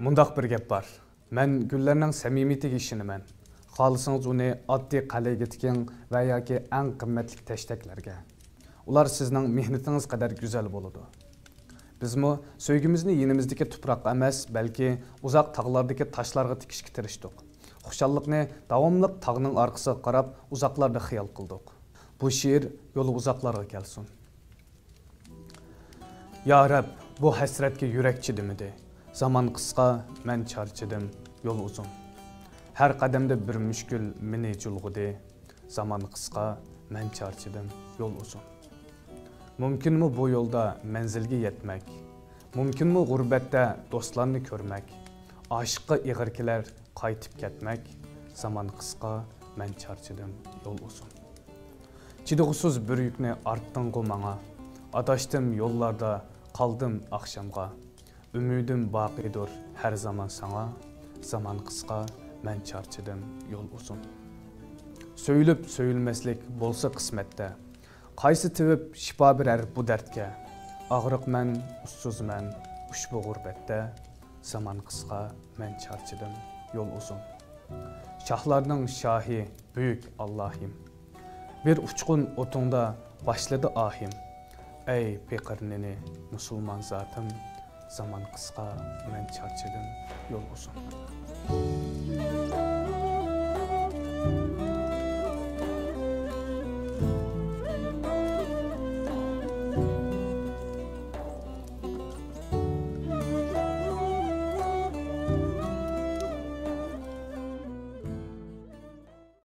Mundaq bir gap var. Men gullarning samimiyatiga ishonaman. Xohlasangiz uni oddiy qal'aga tiking va yoki eng qimmatli tashtaklarga. Ular sizning mehnatingiz qadar go'zal bo'ladi. Bizmi sevgimizni yenimizdagi tuproqqa emas, balki uzoq tog'lardagi toshlarga tikishga tirishdik. Xushallikni davomli tog'ning orqasiga qarab uzoqlarda xiyol qildik. Bu she'r yo'li uzoqlarga kelsin. Ya Rab, bu hasratga yurak chidimidi. Zaman qisqa, men charchadim, yo'l uzun. Har qadamda bir mushkul meni julg'udi. Zaman qisqa, men charchadim, yo'l uzun. Mumkinmi bu yo'lda manzilga yetmek? Mumkinmi g'urbatda do'stlarni ko'rmak? Oshiqqa ig'irkilar qaytib ketmek? Zaman qisqa, men charchadim, yo'l uzun. Chidog'siz bir yukni artding'u manga. Adashdim yo'llarda, qaldim akşamga. Ümidim baqidir her zaman sana. Zaman qisqa, men charchadim, yo'l uzun. Söylüp söyülmeslik bolsa qismetde. Qaysi tibib şifa birer bu dertke. Ağrıq men, ussuz men, ushbu g'urbatda. Zaman qisqa, men charchadim, yo'l uzun. Şahlarning şahi, büyük Allah'im. Bir uçkun otunda başladı ahim. Ey peqirnini, musulman zatım. Zaman qisqa, men charchadim, yo'l uzun.